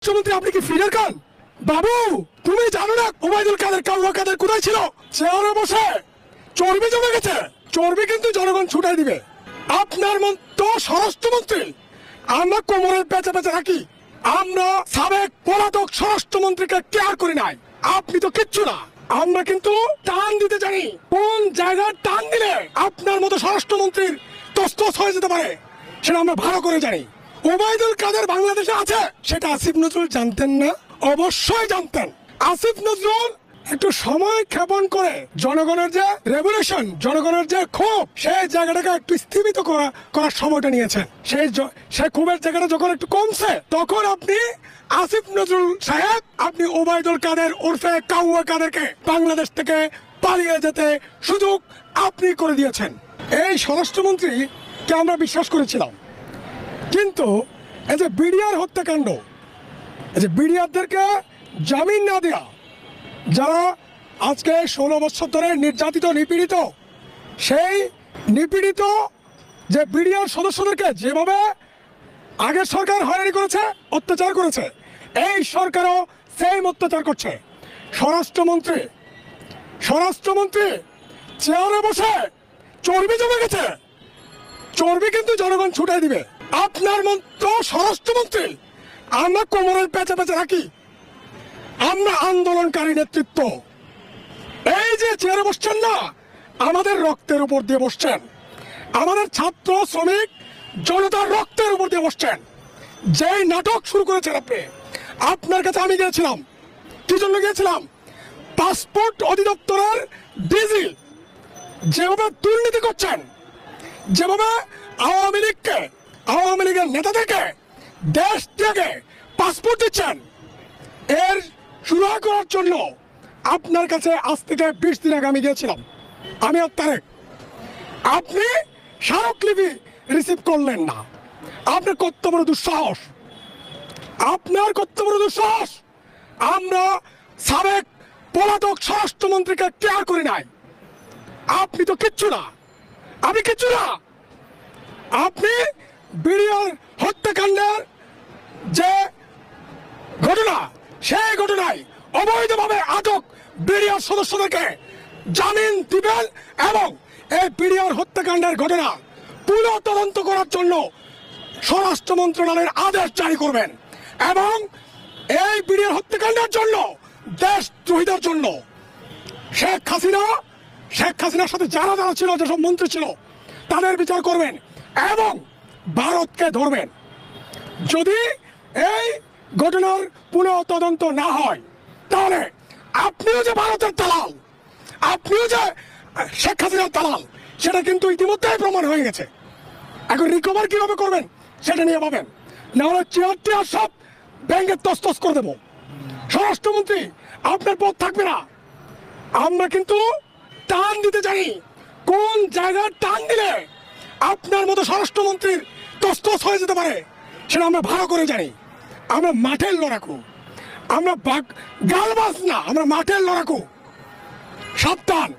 স্বরাষ্ট্রমন্ত্রী আপনি কি ফিরে খান বাবু? তুমি জানো না ওবায়দুল কাদের কাউয়া কাদের কোথায় ছিল? চেয়ারে বসে চর্বি জমে গেছে। চর্বি কিন্তু জনগণ ছুটাই দিবে। আপনার মতো স্বরাষ্ট্রমন্ত্রী আমরা কোমরের পেঁচে পেঁচে রাখি। আমরা সাবেক পলাতক স্বরাষ্ট্রমন্ত্রীকে কেয়ার করি নাই। আপনি তো কিচ্ছু না। আমরা কিন্তু টান দিতে জানি। কোন জায়গায় টান দিলে আপনার মতো স্বরাষ্ট্রমন্ত্রীর তস্তস হয়ে যেতে পারে সেটা আমরা ভালো করে জানি। ওবায়দুল কাদের বাংলাদেশে আছে সেটা আসিফ নজরুল জানতেন না? অবশ্যই জানতেন। আসিফ নজরুল একটু সময় ক্ষেপণ করে জনগণের যে রেভলিউশন, জনগণের যে ক্ষোভ, সেই জায়গাটাকে একটু স্থিমিত করার সময়টা নিয়েছেন। সেই ক্ষোভের জায়গাটা যখন একটু কমছে তখন আপনি আসিফ নজরুল সাহেব আপনি ওবায়দুল কাদের ওরফে কাউয়া কাদেরকে বাংলাদেশ থেকে পালিয়ে যেতে সুযোগ আপনি করে দিয়েছেন। এই স্বরাষ্ট্রমন্ত্রীকে আমরা বিশ্বাস করেছিলাম, কিন্তু এই যে বিডিআর হত্যাকাণ্ড, এই যে বিডিআরদেরকে জামিন না দেয়া, যারা আজকে 16 বছর ধরে নির্যাতিত নিপীড়িত, সেই নিপীড়িত যে বিডিআর সদস্যদেরকে যেভাবে আগের সরকার হয়রানি করেছে, অত্যাচার করেছে, এই সরকারও সেম অত্যাচার করছে। স্বরাষ্ট্রমন্ত্রী চেয়ারে বসে চর্বি জমে গেছে। চর্বি কিন্তু জনগণ ছুটাই দিবে। আপনার মতো স্বরাষ্ট্রমন্ত্রী আমরা কোমরের পেঁচে পেঁচে রাখি। আমরা আন্দোলনকারী নেতৃত্ব। এই যে চেয়ারে বসছেন না, আমাদের রক্তের উপর দিয়ে বসছেন, আমাদের ছাত্র শ্রমিক জনতার রক্তের উপর দিয়ে বসছেন। যেই নাটক শুরু করেছেন আপনি, আপনার কাছে আমি গিয়েছিলাম। কি জন্য গিয়েছিলাম? পাসপোর্ট অধিদপ্তরের ডিজি যেভাবে দুর্নীতি করছেন, যেভাবে আওয়ামী লীগের নেতাদেরকে দেশ থেকে পাসপোর্ট দিচ্ছেন, এর শুরু করার জন্য আপনার কাছে আজ থেকে 20 দিন আগে আমি গিয়েছিলাম, আমি আর তারেক। আপনি স্মারকলিপি রিসিভ করলেন না। আপনার কত বড় দুঃসাহস! আপনার কত বড় দুঃসাহস! আমরা সাবেক পলাতক স্বরাষ্ট্রমন্ত্রীকে কেয়ার করি নাই। আপনি তো কিচ্ছু না। আপনি কিচ্ছু না। আপনি বিডিআর হত্যাকাণ্ডের যে ঘটনা, সেই ঘটনায় অবৈধভাবে আটক বিডিআর সদস্যদেরকে জামিন দিবেন এবং এই বিডিআর হত্যাকাণ্ডের ঘটনা পুনঃ তদন্ত করার জন্য স্বরাষ্ট্র মন্ত্রণালয়ের আদেশ জারি করবেন এবং এই বিডিআর হত্যাকাণ্ডের জন্য, দেশদ্রোহীদের জন্য শেখ হাসিনার সাথে যারা ছিল, যেসব মন্ত্রী ছিল, তাদের বিচার করবেন এবং ভারতকে ধরবেন। যদি এই ঘটনার পুনঃ তদন্ত না হয় তাহলে আপনিও যে ভারতের দালাল, আপনিও যে শেখ হাসিনার দালাল, সেটা কিন্তু ইতিমধ্যেই প্রমাণ হয়ে গেছে। এখন রিকভার কিভাবে করবেন সেটা নিয়ে ভাবেন, না হলে চেয়ার সব ব্যাংকের তস্তস করে দেবো। স্বরাষ্ট্রমন্ত্রী আপনার পথ থাকবে না। আমরা কিন্তু টান দিতে জানি। কোন জায়গায় টান দিলে আপনার মতো স্বরাষ্ট্রমন্ত্রীর তস্তস হয়ে যেতে পারে সেটা আমরা ভালো করে জানি। আমরা মাঠের লড়াকু, আমরা গালবাজ না, আমরা মাঠের লড়াকু। সাবধান।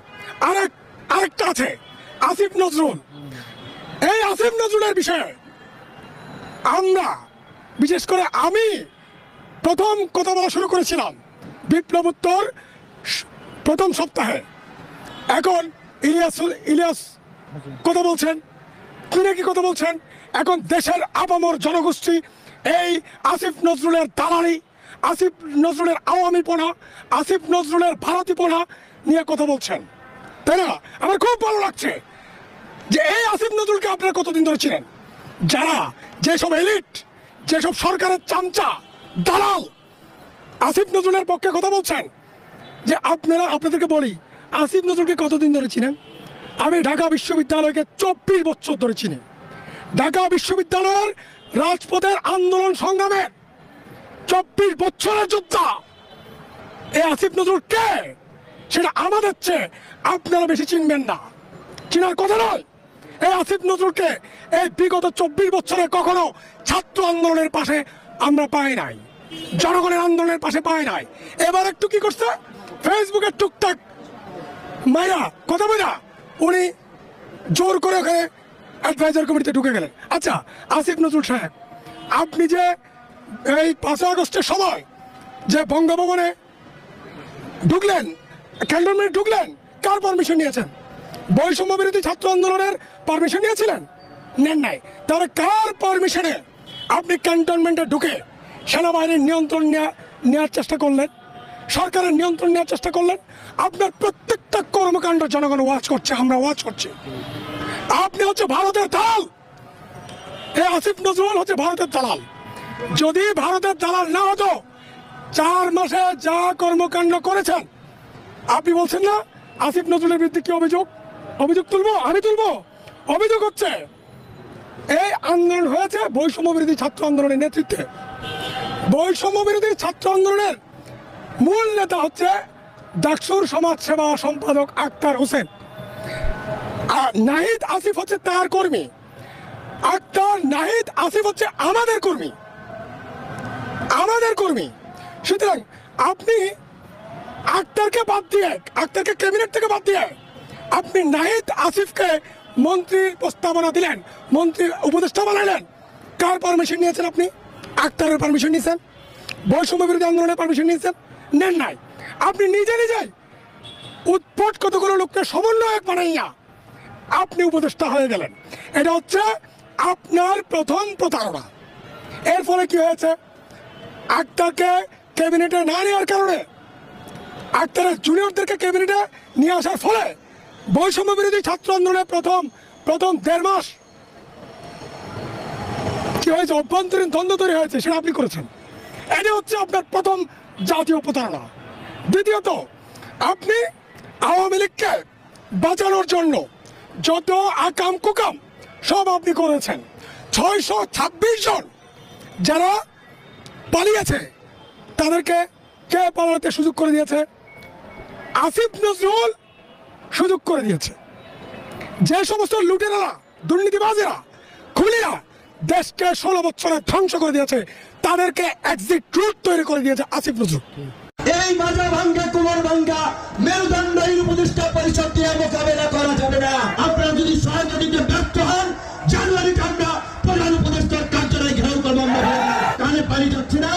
আরেকটা আছে, আসিফ নজরুল। এই আসিফ নজরুলের বিষয়ে আমরা, বিশেষ করে আমি প্রথম কথা বলা শুরু করেছিলাম বিপ্লবোত্তর প্রথম সপ্তাহে। এখন ইলিয়াস কথা বলছেন, কি কথা বলছেন। এখন দেশের আপামর জনগোষ্ঠী এই আসিফ নজরুলের দালালি, আসিফ নজরুলের আওয়ামীপনা, আসিফ নজরুলের ভারতীপনা নিয়ে কথা বলছেন, তাই না? আমার খুব ভালো লাগছে যে এই আসিফ নজরুলকে আপনারা কতদিন ধরে ছিলেন। যারা, যেসব এলিট, যেসব সরকারের চামচা, দালাল আসিফ নজরুলের পক্ষে কথা বলছেন, যে আপনাদেরকে বলি, আসিফ নজরুলকে কতদিন ধরে ছিলেন? আমি ঢাকা বিশ্ববিদ্যালয়কে 24 বছর ধরে চিনি। ঢাকা বিশ্ববিদ্যালয়ের রাজপথের আন্দোলন সংগ্রামে 24 বছরের যোদ্ধা এই আসিফ নজরুল কে সেটা আমাদের চেয়ে আপনারা বেশি চিনবেন না, চিনার কথা নয়। এই আসিফ নজরুলকে এই বিগত 24 বছরে কখনো ছাত্র আন্দোলনের পাশে আমরা পাই নাই, জনগণের আন্দোলনের পাশে পাই নাই। এবার একটু কি করছে, ফেসবুকে টুকটাক মাইরা কথা বইরা উনি জোর করে ওখানে অ্যাডভাইজার কমিটিতে ঢুকে গেলেন। আচ্ছা আসিফ নজরুল সাহেব, আপনি যে এই 5 আগস্টের সময় যে বঙ্গভবনে ঢুকলেন, ক্যান্টনমেন্টে ঢুকলেন, কার পারমিশন নিয়েছেন? বৈষম্য বিরোধী ছাত্র আন্দোলনের পারমিশন নিয়েছিলেন? নেন নাই। তাহলে কার পারমিশনে আপনি ক্যান্টনমেন্টে ঢুকে সেনাবাহিনীর নিয়ন্ত্রণ নেওয়ার চেষ্টা করলেন, সরকারের নিয়ন্ত্রণ নেওয়ার চেষ্টা করলেন? আপনার প্রত্যেকটা কর্মকাণ্ড জনগণ ওয়াচ করছে, আমরা ওয়াচ করছি। আপনি হচ্ছে ভারতের দালাল। এই আসিফ নজরুল হচ্ছে ভারতের দালাল। যদি ভারতের দালাল না হতো, 4 মাসে যা কর্মকাণ্ড করেছেন, আপনি বলছেন না আসিফ নজরুলের বিরুদ্ধে কি অভিযোগ তুলবো? আমি তুলবো। অভিযোগ হচ্ছে এই আন্দোলন হয়েছে বৈষম্য বিরোধী ছাত্র আন্দোলনের নেতৃত্বে। বৈষম্য বিরোধী ছাত্র আন্দোলনের মূল নেতা হচ্ছে ডাকসুর সমাজ সেবা সম্পাদক আক্তার হোসেন, আর নাহিদ আসিফ হচ্ছে তার কর্মী। আক্তার, নাহিদ, আসিফ হচ্ছে আমাদের কর্মী। সুতরাং আপনি আক্তারকে বাদ দিয়ে, আক্তারকে ক্যাবিনেট থেকে বাদ দিয়ে আপনি নাহিদ আসিফকে মন্ত্রীর প্রস্তাবনা দিলেন, মন্ত্রীর উপদেষ্টা বানালেন। কার পারমিশন নিয়েছেন আপনি? আক্তারের পারমিশন নিয়েছেন? বৈষম্য বিরোধী আন্দোলনের পারমিশন নিয়েছেন? নেন নাই। আপনি নিজে উৎপট কতগুলো লোককে সমন্বয়ক বানাইয়া আপনি উপদেষ্টা হয়ে গেলেন। এটা হচ্ছে আপনার প্রথম প্রতারণা। এর ফলে কি হয়েছে? আক্তারকে ক্যাবিনেটে না নেওয়ার কারণে, আক্তারের জুনিয়রদেরকে ক্যাবিনেটে নিয়ে আসার ফলে বৈষম্য বিরোধী ছাত্র আন্দোলনের প্রথম 1.5 মাস কি হয়েছে? অভ্যন্তরীণ দ্বন্দ্ব তৈরি হয়েছে, সেটা আপনি করেছেন। এটা হচ্ছে আপনার প্রথম জাতীয় প্রতারণা। দ্বিতীয়ত, আপনি আওয়ামী লীগকে বাঁচানোর জন্য যত আকাম কুকাম সব আপনি করেছেন। 626 জন যারা পালিয়েছে তাদেরকে কে পালাতে সুযোগ করে দিয়েছে? আসিফ নজরুল সুযোগ করে দিয়েছে। যে সমস্ত লুটেরারা, দুর্নীতিবাজেরা, খুনিরা দেশকে 16 বছরে ধ্বংস করে দিয়েছে, তাদেরকে এক্সিট রুট তৈরি করে দিয়েছে আসিফ নজরুল। এই মাজা ভাঙ্গা, কোমর ভাঙ্গা মেরুদণ্ডহীন উপদেষ্টা পরিষদ দিয়ে মোকাবেলা করা যাবে না। আপনারা যদি সহায়তা দিতে ব্যর্থ হন, জানুয়ারিতে আমরা প্রধান উপদেষ্টার কার্যালয় ঘেরাও করবো। কানে পানি যাচ্ছে না,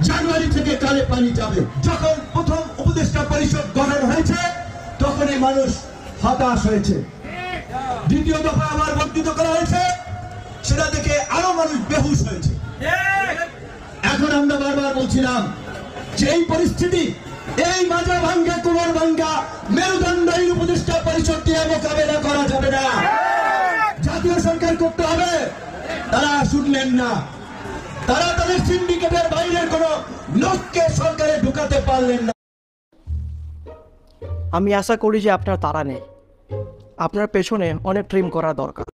জানুয়ারি থেকে কানে পানি যাবে। যখন প্রথম উপদেষ্টা পরিষদ গঠন হয়েছে, তখনই মানুষ হতাশ হয়েছে। দ্বিতীয় দফা আবার বর্ধিত করা হয়েছে, সেটা দেখে আরো মানুষ বেহুশ হয়েছে। এখন আমরা বারবার বলছিলাম যে এই পরিস্থিতি, এই মাজা ভাঙ্গা, কোমর ভাঙ্গা মেরুদণ্ডহীন উপদেষ্টা পরিষদ দিয়ে মোকাবেলা করা যাবে না। জাতীয় সরকার করতে হবে। তারা শুনলেন না। তারা তাদের সিন্ডিকেটের বাইরের কোন লোককে সরকারে ঢুকাতে পারলেন না। আমি আশা করি যে আপনার তাড়া নেই, আপনার পেছনে অনেক ট্রিম করা দরকার।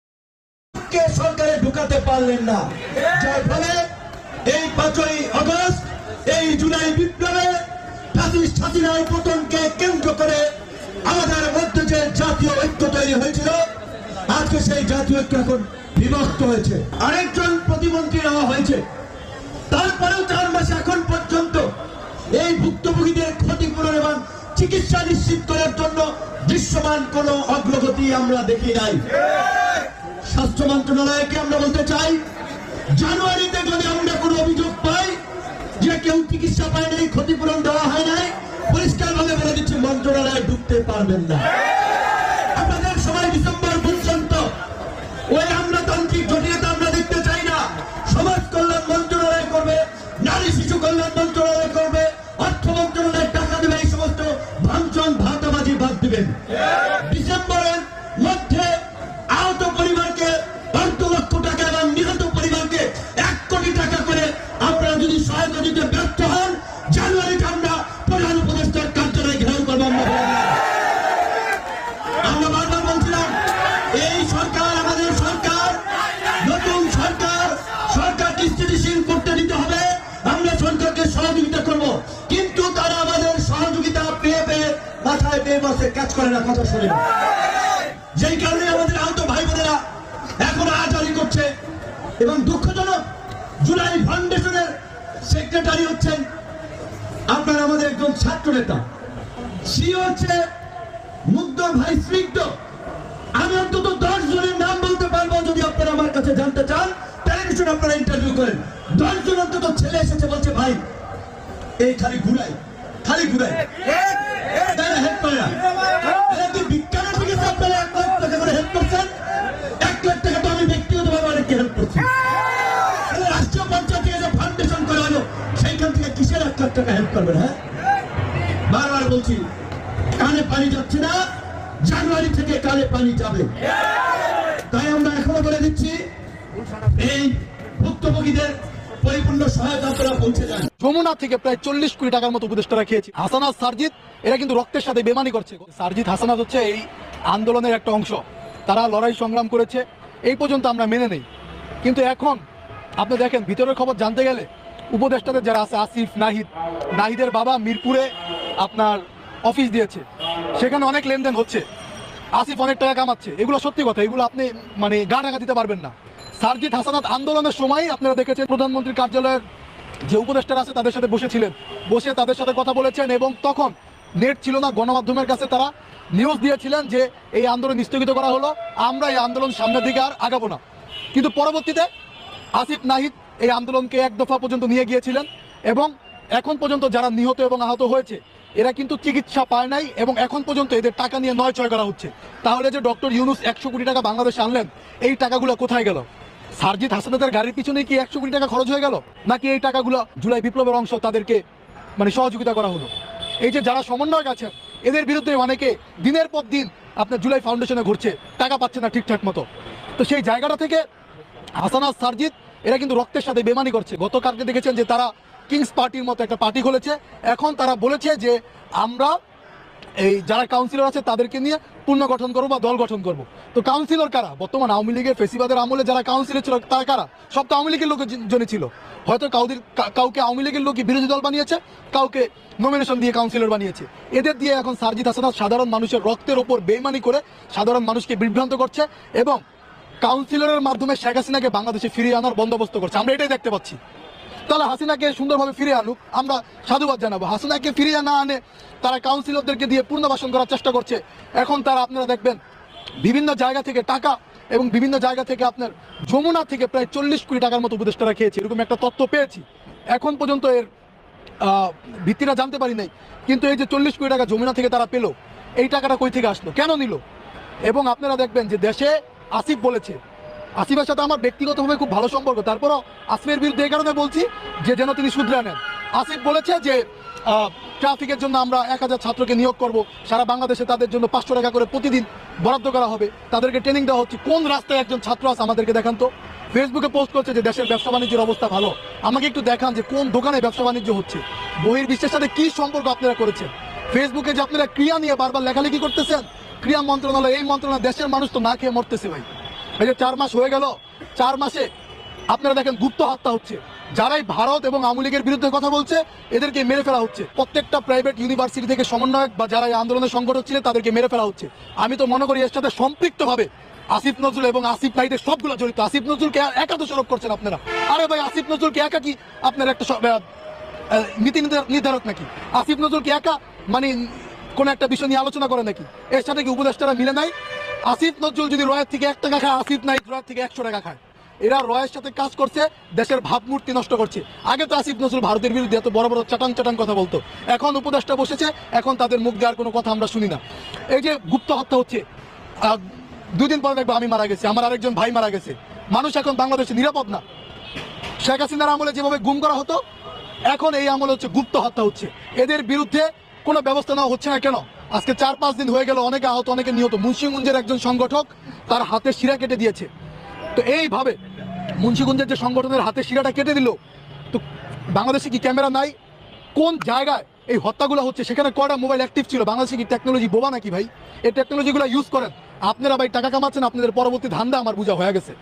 কে সরকারে ঢুকাতে পারলেন না, যার ফলে এই 5ই আগস্ট, এই জুলাই বিপ্লবে ফ্যাসিস্ট হাসিনার পতনকে কেন্দ্র করে আমাদের মধ্যে যে জাতীয় ঐক্য তৈরি হয়েছিল, আজকে সেই জাতীয় ঐক্য এখন বিভক্ত হয়েছে। আরেকজন প্রতিমন্ত্রী নেওয়া হয়েছে, তারপরেও 4 মাস এখন পর্যন্ত এই ভুক্তভোগীদের ক্ষতিপূরণ এবং চিকিৎসা নিশ্চিত করার জন্য দৃশ্যমান কোন অগ্রগতি আমরা দেখি নাই। স্বাস্থ্য মন্ত্রণালয়কে আমরা বলতে চাই, জানুয়ারিতে যদি আমরা কোনো অভিযোগ পাই যে কেউ চিকিৎসা পায় নাই, ক্ষতিপূরণ দেওয়া হয় নাই, পরিষ্কার ভাবে বলে দিচ্ছি মন্ত্রণালয়ে ঢুকতে পারবেন না। আপনাদের সবাই ডিসেম্বর পর্যন্ত ওই আমলাতান্ত্রিক জটিলতা আমরা দেখতে চাই না। সমাজ কল্যাণ মন্ত্রণালয় করবে, নারী শিশু কল্যাণ মন্ত্রণালয় করবে, অর্থ মন্ত্রণালয় টাকা দেবে, এই সমস্ত ভাঙচুর ভাতাবাজি বাদ দিবেন। ডিসেম্বরের মধ্যে আহত পরিবারকে 12 লক্ষ টাকা এবং নিহত পরিবারকে 1 কোটি টাকা করে আপনারা যদি সহায়তা দিতে ব্যর্থ হন, জানুয়ারিতে আমরা প্রধান উপদেষ্টার কার্যালয় ঘেরাও করবো। আমরা বারবার বলছিলাম এই সরকার আমাদের সরকার, নতুন সরকার, সরকারকে স্থিতিশীল করতে দিতে হবে। আমরা সরকারকে সহযোগিতা করব, কিন্তু তারা আমাদের সহযোগিতা পেয়ে মাথায় পেয়ে বসে কাজ করে না, কথা শোনে। যেই কারণে আমাদের আহত ভাই বোনেরা এখন আহাজারি করছে। এবং দুঃখজনক, জুলাই ফাউন্ডেশনের সেক্রেটারি হচ্ছেন আপনার আমাদের একজন ছাত্র নেতা, সে হচ্ছে মুগ্ধ ভাই স্নিগ্ধ। আমি অন্তত 10 জনের নাম বলতে পারবো, যদি আপনারা আমার কাছে জানতে চান টেলিভিশন আপনারা ইন্টারভিউ করেন। 10 জন অন্তত ছেলে এসেছে বলছে ভাই এই খালি ঘুরাই তারা হেল্প করে না। এরা কি বিজ্ঞানের দিকে আপনারা 1 লাখ টাকা করে হেল্প করছেন? 1 লাখ টাকা তো আমি ব্যক্তিগতভাবে অনেককে হেল্প করছি। রাষ্ট্রীয় পঞ্চায়েত থেকে যে ফাউন্ডেশন করা হলো সেইখান থেকে কিসের 1 লাখ টাকা হেল্প করবেন? হ্যাঁ, বারবার বলছি কানে পানি যাচ্ছে না, জানুয়ারি থেকে কানে পানি যাবে। তাই আমরা এখনো বলে দিচ্ছি এই ভুক্তভোগীদের পরিপূর্ণ সহায়তা আপনারা পৌঁছে যান। যমুনা থেকে প্রায় 40 কোটি টাকার মতো উপদেষ্টারা খেয়েছে। হাসানাত সারজিৎ এরা কিন্তু রক্তের সাথে বেমানি করছে। সারজিৎ হাসানাত হচ্ছে এই আন্দোলনের একটা অংশ, তারা লড়াই সংগ্রাম করেছে, এই পর্যন্ত আমরা মেনে নেই। কিন্তু এখন আপনি দেখেন ভিতরের খবর জানতে গেলে উপদেষ্টাদের যারা আছে আসিফ, নাহিদের বাবা মিরপুরে আপনার অফিস দিয়েছে, সেখানে অনেক লেনদেন হচ্ছে, আসিফ অনেক টাকা কামাচ্ছে। এগুলো সত্যি কথা, এগুলো আপনি মানে গা ঢাকা দিতে পারবেন না। সারজিৎ হাসানাত আন্দোলনের সময় আপনারা দেখেছেন প্রধানমন্ত্রীর কার্যালয়ের যে উপদেষ্টারা আছে তাদের সাথে বসে তাদের সাথে কথা বলেছেন, এবং তখন নেট ছিল না, গণমাধ্যমের কাছে তারা নিউজ দিয়েছিলেন যে এই আন্দোলন স্থগিত করা হলো, আমরা এই আন্দোলন সামনের দিকে আর আগাবো না। কিন্তু পরবর্তীতে আসিফ, নাহিদ এই আন্দোলনকে 1 দফা পর্যন্ত নিয়ে গিয়েছিলেন, এবং এখন পর্যন্ত যারা নিহত এবং আহত হয়েছে এরা কিন্তু চিকিৎসা পায় নাই, এবং এখন পর্যন্ত এদের টাকা নিয়ে নয়-ছয় করা হচ্ছে। তাহলে যে ডক্টর ইউনূস 100 কোটি টাকা বাংলাদেশে আনলেন, এই টাকাগুলো কোথায় গেল? সারজিৎ হাসানাতের গাড়ির পিছনে কি 100 কোটি টাকা খরচ হয়ে গেল, নাকি এই টাকাগুলো জুলাই বিপ্লবের অংশ তাদেরকে মানে সহযোগিতা করা হলো? এই যে যারা সমন্বয়ক আছেন এদের বিরুদ্ধে অনেকে দিনের পর দিন আপনার জুলাই ফাউন্ডেশনে ঘুরছে, টাকা পাচ্ছে না ঠিকঠাক মতো। তো সেই জায়গাটা থেকে হাসানাত, সারজিৎ এরা কিন্তু রক্তের সাথে বেমানি করছে। গতকালকে দেখেছেন যে তারা কিংস পার্টির মতো একটা পার্টি খুলেছে। এখন তারা বলেছে যে আমরা এই যারা কাউন্সিলর আছে তাদেরকে নিয়ে পুনর্গঠন করবো বা দল গঠন করবো। তো কাউন্সিলর কারা? বর্তমান আওয়ামী লীগের ফেসিবাদের আমলে যারা কাউন্সিলর ছিল তারা কারা? সব তো আওয়ামী লীগের লোকের জন্য ছিল। হয়তো কাউকে আওয়ামী লীগের লোকই বিরোধী দল বানিয়েছে, কাউকে নমিনেশন দিয়ে কাউন্সিলর বানিয়েছে। এদের দিয়ে এখন সারজিৎ হাসানাত সাধারণ মানুষের রক্তের ওপর বেইমানি করে সাধারণ মানুষকে বিভ্রান্ত করছে, এবং কাউন্সিলরের মাধ্যমে শেখ হাসিনাকে বাংলাদেশে ফিরিয়ে আনার বন্দোবস্ত করছে। আমরা এটাই দেখতে পাচ্ছি। তাহলে হাসিনাকে সুন্দরভাবে ফিরে আনুক, আমরা সাধুবাদ জানাবো। হাসিনাকে ফিরিয়ে না আনে তারা কাউন্সিলরদেরকে দিয়ে পুনর্বাসন করার চেষ্টা করছে। এখন তারা আপনারা দেখবেন বিভিন্ন জায়গা থেকে টাকা এবং বিভিন্ন জায়গা থেকে আপনার যমুনা থেকে প্রায় 40 কোটি টাকার মতো উপদেষ্টারা খেয়েছে, এরকম একটা তথ্য পেয়েছি। এখন পর্যন্ত এর ভিত্তিটা জানতে পারি নাই, কিন্তু এই যে 40 কোটি টাকা যমুনা থেকে তারা পেলো, এই টাকাটা কই থেকে আসলো, কেন নিল? এবং আপনারা দেখবেন যে দেশে আসিফ বলেছে, আসিফের সাথে আমার ব্যক্তিগতভাবে খুব ভালো সম্পর্ক, তারপরও আসিফের বিরুদ্ধে এই কারণে বলছি যে যেন তিনি শুধরে নেন। আসিফ বলেছে যে ট্রাফিকের জন্য আমরা 1000 ছাত্রকে নিয়োগ করব, সারা বাংলাদেশে তাদের জন্য 500 টাকা করে প্রতিদিন বরাদ্দ করা হবে, তাদেরকে ট্রেনিং দেওয়া হচ্ছে। কোন রাস্তায় একজন ছাত্র আছে আমাদেরকে দেখান তো। ফেসবুকে পোস্ট করছে যে দেশের ব্যবসা বাণিজ্যের অবস্থা ভালো, আমাকে একটু দেখান যে কোন দোকানে ব্যবসা বাণিজ্য হচ্ছে। বহির্বিশ্বের সাথে কি সম্পর্ক আপনারা করেছেন? ফেসবুকে যে আপনারা ক্রিয়া নিয়ে বারবার লেখালেখি করতেছেন, ক্রিয়া মন্ত্রণালয়, এই মন্ত্রণালয়, দেশের মানুষ তো না খেয়ে মরতেছে ভাই। এই যে 4 মাস হয়ে গেল, 4 মাসে আপনারা দেখেন গুপ্ত হত্যা হচ্ছে। যারাই ভারত এবং আওয়ামী লীগের বিরুদ্ধে কথা বলছে এদেরকে মেরে ফেলা হচ্ছে। প্রত্যেকটা প্রাইভেট ইউনিভার্সিটি থেকে সমন্বয়ক বা যারা এই আন্দোলনের সংগঠক ছিলেন তাদেরকে মেরে ফেলা হচ্ছে। আমি তো মনে করি এর সাথে সম্পৃক্তভাবে আসিফ নজরুল এবং আসিফ নাহিদের সবগুলো জড়িত। আসিফ নজরুলকে একা দোষারোপ করছেন আপনারা। আরে ভাই, আসিফ নজরুলকে একা কি আপনার একটা নীতি নির্ধারক নাকি? আসিফ নজরুলকে একা মানে কোন একটা বিষয় নিয়ে আলোচনা করে নাকি? এর সাথে কি উপদেষ্টারা মিলে নাই? আসিফ নজরুল যদি রয়ের থেকে 1 টাকা খায়, আসিফ নাহিদ রয়ের থেকে 100 টাকা খায়। এরা রয়ের সাথে কাজ করছে, দেশের ভাবমূর্তি নষ্ট করছে। আগে তো আসিফ নজরুল ভারতের বিরুদ্ধে এত বড় বড় চাটাং কথা বলতো, এখন উপদেষ্টা বসেছে, এখন তাদের মুখ দেওয়ার কোনো কথা আমরা শুনি না। এই যে গুপ্ত হত্যা হচ্ছে, 2 দিন পরে দেখবো আমি মারা গেছি, আমার আরেকজন ভাই মারা গেছে। মানুষ এখন বাংলাদেশে নিরাপদ না। শেখ হাসিনার আমলে যেভাবে গুম করা হতো, এখন এই আমলে হচ্ছে গুপ্ত হত্যা হচ্ছে। এদের বিরুদ্ধে কোনো ব্যবস্থা নেওয়া হচ্ছে না কেন? আজকে 4-5 দিন হয়ে গেল, অনেকে আহত, অনেকে নিহত। মুন্সিগঞ্জের একজন সংগঠক তার হাতের শিরা কেটে দিয়েছে। তো এইভাবে মুন্সিগঞ্জের যে সংগঠনের হাতের শিরাটা কেটে দিল, তো বাংলাদেশে কি ক্যামেরা নাই? কোন জায়গায় এই হত্যাগুলো হচ্ছে সেখানে কয়টা মোবাইল অ্যাক্টিভ ছিল? বাংলাদেশে কি টেকনোলজি বোবা নাকি ভাই? এই টেকনোলজিগুলো ইউজ করেন আপনারা ভাই, টাকা কামাচ্ছেন, আপনাদের পরবর্তী ধান্দা আমার বোঝা হয়ে গেছে।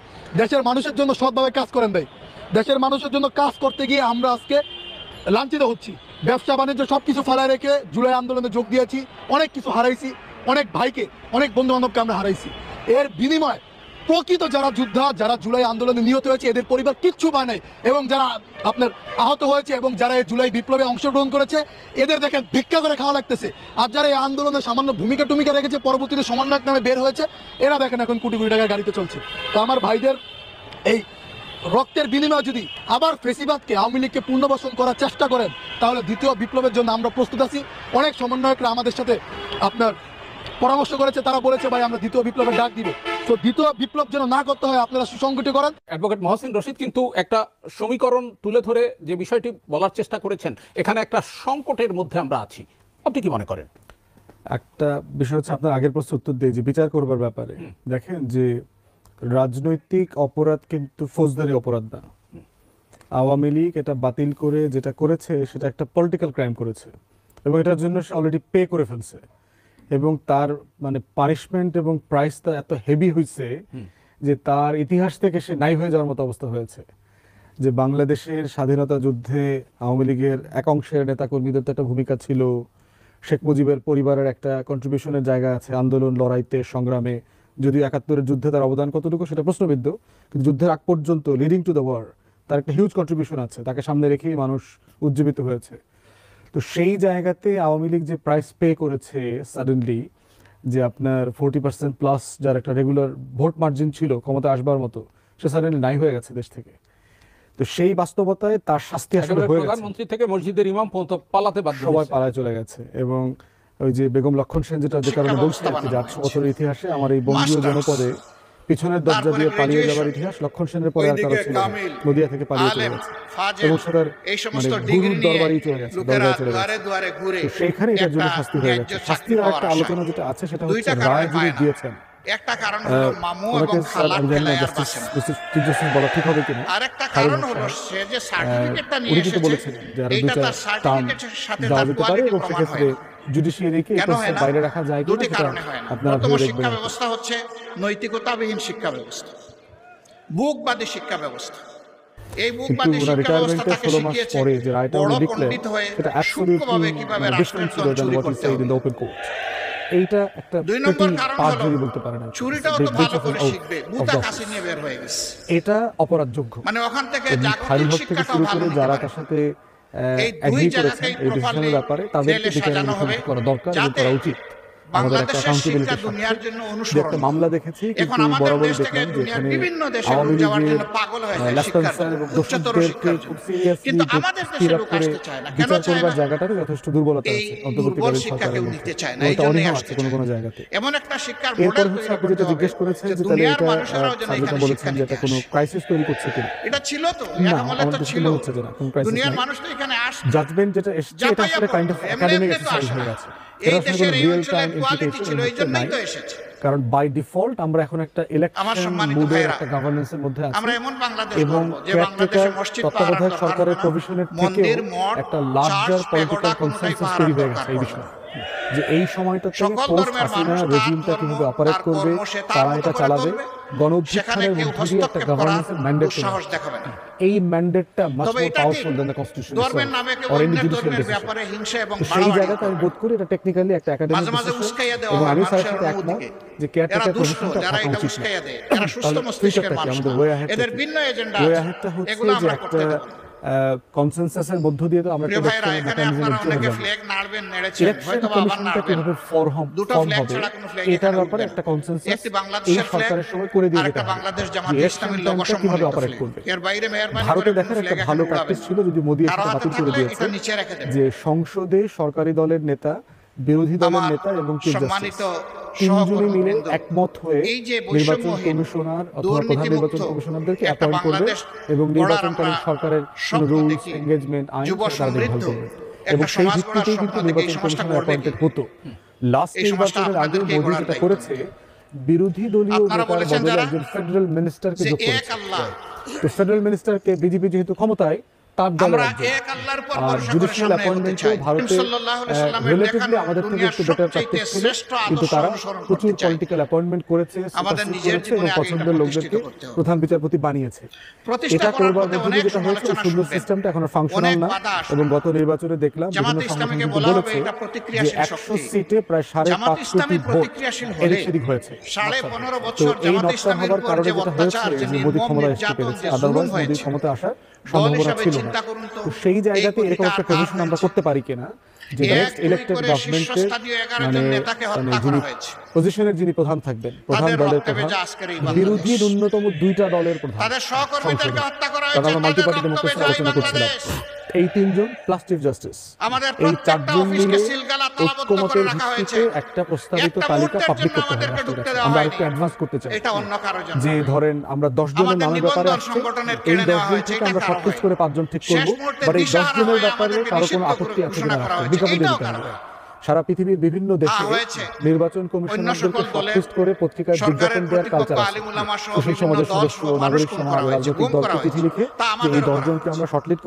দেশের মানুষের জন্য সৎভাবে কাজ করেন ভাই। দেশের মানুষের জন্য কাজ করতে গিয়ে আমরা আজকে লাঞ্ছিত হচ্ছি। ব্যবসা বাণিজ্য সব কিছু ফেলায় রেখে জুলাই আন্দোলনে যোগ দিয়েছি, অনেক কিছু হারাইছি, অনেক ভাইকে, অনেক বন্ধু বান্ধবকে আমরা হারাইছি। এর বিনিময়ে প্রকৃত যারা যোদ্ধা, যারা জুলাই আন্দোলনে নিহত হয়েছে, এদের পরিবার কিচ্ছু পায় নাই, এবং যারা আপনার আহত হয়েছে এবং যারা এই জুলাই বিপ্লবে অংশগ্রহণ করেছে, এদের দেখেন ভিক্ষা করে খাওয়া লাগতেছে। আর যারা এই আন্দোলনে সামান্য ভূমিকা রেখেছে, পরবর্তীতে সমন্বয়ক নামে বের হয়েছে, এরা দেখেন এখন কোটি কোটি টাকার গাড়িতে চলছে। তো আমার ভাইদের এই রক্তের বিনিময়ে যদি আবার ফেসিবাদকে আওয়ামী লীগকে পুনর্বাসন করার চেষ্টা করেন, তাহলে দ্বিতীয় বিপ্লবের জন্য আমরা প্রস্তুত আছি। অনেক সমন্বয়করা আমাদের সাথে আপনার পরামর্শ করেছে, তারা বলেছে ভাই আমরা দ্বিতীয় বিপ্লবের ডাক দিব। তো দ্বিতীয় বিপ্লব যেন না করতে হয়, আপনারা সুসংগঠিত করেন। অ্যাডভোকেট মহসিন রশিদ কিন্তু একটা সমীকরণ তুলে ধরে যে বিষয়টি বলার চেষ্টা করেছেন, এখানে একটা সংকটের মধ্যে আমরা আছি, আপনি কি মনে করেন? একটা বিষয় হচ্ছে, আপনার আগের প্রশ্ন উত্তর দিয়ে যে বিচার করবার ব্যাপারে, দেখেন যে রাজনৈতিক অপরাধ কিন্তু ফৌজদারি অপরাধ না। আওয়ামী লীগ এটা বাতিল করে যেটা করেছে সেটা একটা পলিটিক্যাল ক্রাইম করেছে এবং এটার জন্য সে অলরেডি পে করে ফেলছে এবং তার মানে পানিশমেন্ট এবং প্রাইসটা এত হেভি হয়েছে যে তার ইতিহাস থেকে সে নাই হয়ে যাওয়ার মতো অবস্থা হয়েছে। যে বাংলাদেশের স্বাধীনতা যুদ্ধে আওয়ামী লীগের এক অংশের নেতাকর্মীদের তো একটা ভূমিকা ছিল, শেখ মুজিবের পরিবারের একটা কন্ট্রিবিউশনের জায়গা আছে আন্দোলন লড়াইতে সংগ্রামে, যদিও ৭১-এর যুদ্ধে তার অবদান কতটুকু সেটা প্রশ্নবিদ্ধ, কিন্তু যুদ্ধের আগ পর্যন্ত লিডিং টু দ্য ওয়ার তার একটা হিউজ কন্ট্রিবিউশন আছে, তাকে সামনে রেখেই মানুষ উজ্জীবিত হয়েছে। তো সেই জায়গাতে আওয়ামী লীগ যে প্রাইস পে করেছে সাডেনলি, যে আপনার 40% প্লাস যার একটা রেগুলার ভোট মার্জিন ছিল ক্ষমতা আসবার মতো, সে সাডেনলি নাই হয়ে গেছে দেশ থেকে। তো সেই বাস্তবতায় তার শাস্তি আসলে একেবারে হয়ে গেছে। প্রধানমন্ত্রী থেকে মসজিদের ইমাম পর্যন্ত পালাতে বাধ্য সবাই হয়েছে। পালায় চলে গেছে এবং ওই যে বেগম লক্ষণ সেন যেটা যে কারণে বলছি আর কি, যে 800 বছরের ইতিহাসে আমার এই বঙ্গীয় জনপদে পিছনের দরজা দিয়ে পালিয়ে যাওয়ার ইতিহাস লক্ষণ সেনের পরে আর কারো ছিল না। নদিয়া থেকে পালিয়ে চলে গেছে এবং সেটার মানে গুরুর দরবারই চলে গেছে, দরবারে চলে গেছে। তো সেইখানে এটার জন্য শাস্তি হয়ে গেছে। শাস্তির একটা আলোচনা যেটা আছে সেটা হচ্ছে রায় যিনি দিয়েছেন, একটা কারণ হলো মামু এবং খালার বেলায় আর বাঁচে না। বলা ঠিক হবে কিনা, আরেকটা কারণ হলো সে যে সার্টিফিকেটটা নিয়ে উনি কিন্তু এসেছে, বলেছেন যে আরো এইটা দুইটা তার টার্ম সার্টিফিকেটের সাথে দেওয়া তার যেতে পারে কোয়ালিটি এবং প্রমাণ সেক্ষেত্রে হয় না। জুডিশিয়ারিকে কেন হয় না? বাইরে রাখা যায় দুটি কিনা কারণে হয় না। আপনারা প্রথম ভেবে শিক্ষা দেখবেন। ব্যবস্থা হচ্ছে নৈতিকতাবিহীন শিক্ষা ব্যবস্থা, বুকবাদী শিক্ষা ব্যবস্থা। এই কিন্তু বুকবাদী শিক্ষা ব্যবস্থা রিটায়ারমেন্টের তাকে 16 মাস শিখিয়েছে পরে যে রায়টা বড় উনি লিখলেন পণ্ডিত হয়ে সেটা সূক্ষ্মভাবে অ্যাবসলিউটলি কিভাবে ডিফারেন্ট রাষ্ট্রের ছিল ধন দ্যান চুরি হোয়াট ইজ করতে সেড ইন হবে। The open court. এইটা একটা দুই নম্বর কারণ পাঁচ হলো বলতে পারেন আর কি। চুরিটাও তো Breach ভালো of করে of- শিখবে, of বুতা the কাশি নিয়ে বের হয়ে গেছে। এটা অপরাধযোগ্য। মানে ওখান থেকে এবং জাগতিক ফাইল থেকে শিক্ষাটাও শুরু ভালো করে নিতে যারা পারে। তার সাথে এই দুই এগ্রি করেছেন জায়গাতেই এই ডিসিশনের প্রপারলি ব্যাপারে তাদেরকে জেলে সাজানো হবে, করা দরকার এবং যাতে করা উচিত। আমাদের একটা বাংলাদেশের শিক্ষা অ্যাকাউন্টেবিলিটি দুনিয়ার জন্য যে অনুসরণ। একটা মামলা দেখেছি এখন কিন্তু আমাদের বরাবরই দেশ থেকে দেখলাম যে দুনিয়ার এখানে বিভিন্ন দেশে আওয়ামী লোক যাওয়ার লীগের জন্য পাগল হয়ে যায় লেফটেন্যান্ট শিক্ষার এবং উচ্চতর দোষীদেরকে শিক্ষার খুব জন্য। সিরিয়াসলি কিন্তু আমাদের দেশে স্টির আপ লোক করে আসতে চায় না। কেন বিচার চায় করবার না? জায়গাটাতে যথেষ্ট দুর্বলতা এই আছে দুর্বল অন্তর্বর্তীকালীন শিক্ষা সরকারের কেউ মধ্যে। নিতে চায় না, এবং এই এটা জন্যই অনীহা আসতে আছে কোনো চায় কোনো না। জায়গাতে। এমন একটা শিক্ষার এরপর মডেল হচ্ছে তৈরি আপনি করতে যেটা হবে জিজ্ঞেস করেছেন যে যে তাহলে দুনিয়ার এটা মানুষেরাও যেন যেটা এখানে বলেছেন শিক্ষা যে নিতে এটা কোনো আসে। ক্রাইসিস তৈরি করছে কিনা, এটা ছিল তো, না, এক আমলে তো আমাদের ছিল। মনে হচ্ছে যে না, কোনো crisis দুনিয়ার নাই। মানুষ তো এখানে আসছে। জাজমেন্ট যেটা এসছে এটা যাতায়াত আসলে কাইন্ড অফ করতে, এমনি একাডেমিক এমনি তো এক্সারসাইজ আসে হয়ে না। গেছে। এই এর আসলে দেশের কোনো এই রিয়েল অঞ্চলের টাইম কোয়ালিটি ছিল, এই ইমপ্লিকেশন জন্যই নাই, তো এসেছে। কারণ বাই ডিফল্ট আমরা এখন একটা আমার ইলেকশন সম্মানিত মুডের ভাইরা, একটা গভর্নেন্সের মধ্যে আছি আমরা এমন বাংলাদেশ এবং গড়ব যে বাংলাদেশে মসজিদ পাহারার তত্ত্বাবধায়ক দরকার সরকারের হবে না, প্রভিশনের থেকেও মন্দির, মঠ, একটা লার্জার চার্চ, পলিটিক্যাল পেগোডা কোনোটাই কনসেনসাস পাহারার তৈরি হয়ে দরকার গেছে এই পড়বে বিষয়ে, না। যে এই সময়টাতে সকল পোস্ট ধর্মের হাসিনা মানুষ তার রেজিমটা ধর্ম, কিভাবে অপারেট তার করবে, কর্ম সে তার তারা মতো এটা করে চালাবে, করবে। গণ সেখানে অভ্যুত্থানের কেউ মধ্য দিয়ে একটা হস্তক্ষেপ করার গভর্নেন্সের ম্যান্ডেট দুঃসাহস দেখাবে না। এই ম্যান্ডেটটা মাচ তবে মোর এটা পাওয়ারফুল ঠিক, দ্যান দ্য কনস্টিটিউশন ধর্মের নামে কেউ অর এনি অন্যের জুডিশিয়াল ধর্মের ডিসিশন। ব্যাপারে হিংসা এবং সেই বাড়াবাড়ি জায়গাতে আমি করবে। বোধ করি এটা টেকনিক্যালি একটা একাডেমিক মাঝে মাঝে উস্কাইয়া দেওয়া এবং হয় আমি স্যারের মানুষের সাথে একমত অনুভূতিকে। যে এরা কেয়ারটেকার দুষ্ট, প্রভিশনটা যারা থাকা এটা উচিত উস্কাইয়া না। দেয়, এরা সুস্থ তাহলে মস্তিষ্কের ফিউচারটা কি মানুষ আমাদের না। ওয়ে অ্যাহেড এদের ভিন্ন এজেন্ডা ওয়ে আছে, অ্যাহেডটা হচ্ছে এগুলো যে আমরা একটা করতে দেব না। কনসেনসাসের মধ্য দিয়ে তো আমরা প্রিয় ভাইরা, ইলেকশনের এখানে মেকানিজমে আপনারা অনেকে চলে যাব। ফ্ল্যাগ নাড়বেন, নেড়েছেন, ইলেকশন হয়তো বা আবার কমিশনটা নাড়বেন। কিভাবে ফর্ম দুটো ফ্ল্যাগ হবে ছাড়া কোনো ফ্ল্যাগ এটার এখানে ব্যাপারে উঠবে একটা না। কনসেনসাস একটি এই বাংলাদেশের ফ্ল্যাগ, সরকারের সময় করে দিয়ে আরেকটা যেতে হবে। বাংলাদেশ যে জামাত ইলেকশন ইসলামীর টাইমটা লোগো কিভাবে সম্বলিত অপারেট ফ্ল্যাগ। করবে। এর বাইরে মেহরবানি ভারতে করে কোনো দেখার একটা ফ্ল্যাগ ভালো এখানে প্র্যাকটিস উড়াবেন ছিল, যদি মোদি না। কারো এটা হাতে বাতিল করে থাকলে দিয়েছে, এটা নিচে রেখে দেবেন। যে সংসদে সরকারি দলের নেতা, বিরোধী দলের আমার নেতা এবং চিফ সম্মানিত জাস্টিস তিনজনই মিলে সহকর্মীবৃন্দ, একমত হয়ে এই যে নির্বাচন বৈষম্যহীন, কমিশনার অথবা প্রধান দুর্নীতিমুক্ত নির্বাচন কমিশনারদেরকে একটা অ্যাপয়েন্ট করবে বাংলাদেশ এবং গড়ার নির্বাচনকালীন আমরা সরকারের স্বপ্ন রুলস, দেখি। এঙ্গেজমেন্ট, আইন যুব তারা দেখভাল সমৃদ্ধ করবে একটা এবং সেই সমাজ গড়ার ভিত্তিতেই স্বপ্ন কিন্তু দেখে এই নির্বাচন সমাজটা কমিশনার গড়বে অ্যাপয়েন্টেড কে? হতো। লাস্ট এই সমাজটা নির্বাচনের আগে আপনাদেরকেই মোদি গড়ার যেটা দায়িত্ব করেছে, বিরোধী দলীয় আপনারা নেতার বলেছেন বদলে যারা একজন ফেডারেল মিনিস্টারকে যে যোগ এক করেছে। আল্লাহ, তো ফেডারেল মিনিস্টারকে বিজেপি যেহেতু ক্ষমতায়, তার দলের আমরা একজন। এক আল্লাহর উপর আর ভরসা করে জুডিশিয়াল সামনে এগোতে অ্যাপয়েন্টমেন্টও চাই। ভারতে নবী সাল্লাল্লাহু আলাইহি সাল্লামের রিলেটিভলি দেখানো আমাদের থেকে দুনিয়ার একটু বেটার সবচাইতে প্র্যাকটিস ছিল, শ্রেষ্ঠ কিন্তু আদর্শ তারা অনুসরণ প্রচুর করতে চাই। পলিটিক্যাল অ্যাপয়েন্টমেন্ট করেছে, আমাদের সুপারসিড নিজের করেছে এবং জীবনে আগে এটা পছন্দের প্রতিষ্ঠিত লোকদেরকে করতে হবে। প্রধান বিচারপতি বানিয়েছে। প্রতিষ্ঠা এটা করার করবার পথে মধ্যে অনেক দিয়ে যেটা হয়েছে, সমালোচনা সুন্দর শুনবেন, সিস্টেমটা এখনো ফাংশনাল অনেক না বাধা আসবে। এবং গত নির্বাচনে দেখলাম জামাত বিভিন্ন ইসলামীকে সংগঠন বলা হবে বলেছে এটা যে প্রতিক্রিয়াশীল 100 শক্তি। সিটে প্রায় জামাত 5.5 ইসলামী কোটি ভোট প্রতিক্রিয়াশীল হলে এদিক সেদিক হয়েছে। 15.5 তো বছর এই জামাত নকশা ইসলামীর হবার উপর কারণে যে যেটা অত্যাচার, হয়েছে যে যে মোদি নির্মম ক্ষমতায় আসতে নির্যাতন, পেরেছে, যে জুলুম আদারওয়াইজ মোদি হয়েছে, ক্ষমতা আসার সম্ভাবনা হিসাবে ছিল না। চিন্তা করুন তো, তো সেই এই জায়গাতে এরকম অধিকার একটা কার পজিশন আমরা হয়েছে? করতে পারি কিনা যে এক নেক্সট দুই ইলেক্টেড করে গভর্নমেন্টের শীর্ষস্থানীয় 11 জন নেতাকে হত্যা করা যিনি হয়েছে। পজিশনের যিনি প্রধান থাকবেন, প্রধান তাদের দলের রক্তে প্রধান, ভেজা আজকের এই বিরোধী বাংলাদেশ। ন্যূনতম 2টা দলের প্রধান তাদের সহকর্মীদেরকে সংসদে। হত্যা করা কারণ হয়েছে, আমরা মাল্টি তাদের পার্টি রক্ত ডেমোক্রেসি ভেজা এই আলোচনা করছিলাম। বাংলাদেশ। এই 3 জন প্লাস চিফ জাস্টিস, আমাদের এই প্রত্যেকটা 4 জন অফিসকে মিলে সিলগালা তালাবদ্ধ করে ঐক্যমতের রাখা হয়েছে। ভিত্তিতে একটা প্রস্তাবিত একটা তালিকা মুহূর্তের পাবলিক জন্য করতে হবে আমাদেরকে রাষ্ট্রের ঢুকতে কাছে। দেওয়া আমরা হয়নি। একটু অ্যাডভান্স করতে চাই এটা অন্য কারো জন্য। যে ধরেন আমরা 10 জনের আমাদের নামের ব্যাপারে নিবন্ধন আসছে, সংগঠনের এই কেড়ে 10 নেওয়া জন হয়েছে, থেকে এটা আমরা কারো শর্টলিস্ট হয়নি। করে 5 জন ঠিক শেষ করব, মুহূর্তে বাট এই 10 দিশাহারা জনের হয়ে ব্যাপারে আমাদেরকে কারো কোনো নিষিদ্ধ আপত্তি আছে ঘোষণা কিনা করা রাষ্ট্র হয়েছে, বিজ্ঞাপন এটাও দিতে কারো হবে। হয়নি। সারা পৃথিবীর বিভিন্ন দেশে হয়েছে। নির্বাচন অন্য কমিশনারদেরকে সকল দলের শর্টলিস্ট করে পত্রিকায় সরকারের বিজ্ঞাপন দেওয়ার প্রতিপক্ষ কালচার আছে। আলিমুলামা সহ সুশীল বিভিন্ন সমাজের দল সদস্য, সহ মানুষ নাগরিক গুম সমাজ, করা হয়েছে, রাজনৈতিক গুম করা দলকে চিঠি হয়েছে। লিখে তা যে এই আমাদেরও 10 করা জনকে আমরা শর্টলিস্ট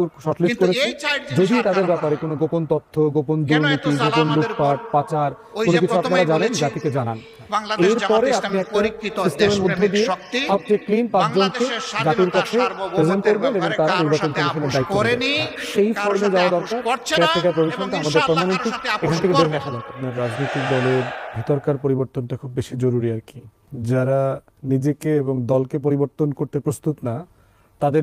কিন্তু করেছি, এই চার জিনিস যদি সরকার তাদের করে। ব্যাপারে কোনো গোপন তথ্য, গোপন কেন এত দুর্নীতি, জ্বালা গোপন আমাদের লুটপাট, উপর? পাচার ওই কোনো যে কিছু প্রথমেই আপনারা জানেন, বলেছি, জাতিকে জানান। বাংলাদেশ জামাত এরপরে আপনি ইসলামী একটা পরীক্ষিত সিস্টেমের মধ্যে দেশপ্রেমিক দিয়ে শক্তি সবচেয়ে ক্লিন 5 জনকে বাংলাদেশের জাতির স্বাধীনতা কাছে প্রেজেন্ট সার্বভৌমত্বের করবেন এবং ব্যাপারে তারা কারোর নির্বাচন সাথে কমিশনের আপোষ দায়িত্ব করেনি, নেবেন। সেই কারোর ফর্মে সাথে যাওয়া আপোষ দরকার। করছে না, কেয়ারটেকার এবং প্রভিশনটা আমাদের ইনশাআল্লাহ পার্মানেন্ট কারোর সাথে এখান আপোষ থেকে বের করবে রাখা দরকার। রাজনৈতিক দলের ভিতরকার পরিবর্তনটা খুব বেশি জরুরি আর কি। যারা নিজেকে এবং দলকে পরিবর্তন করতে প্রস্তুত না, তাদের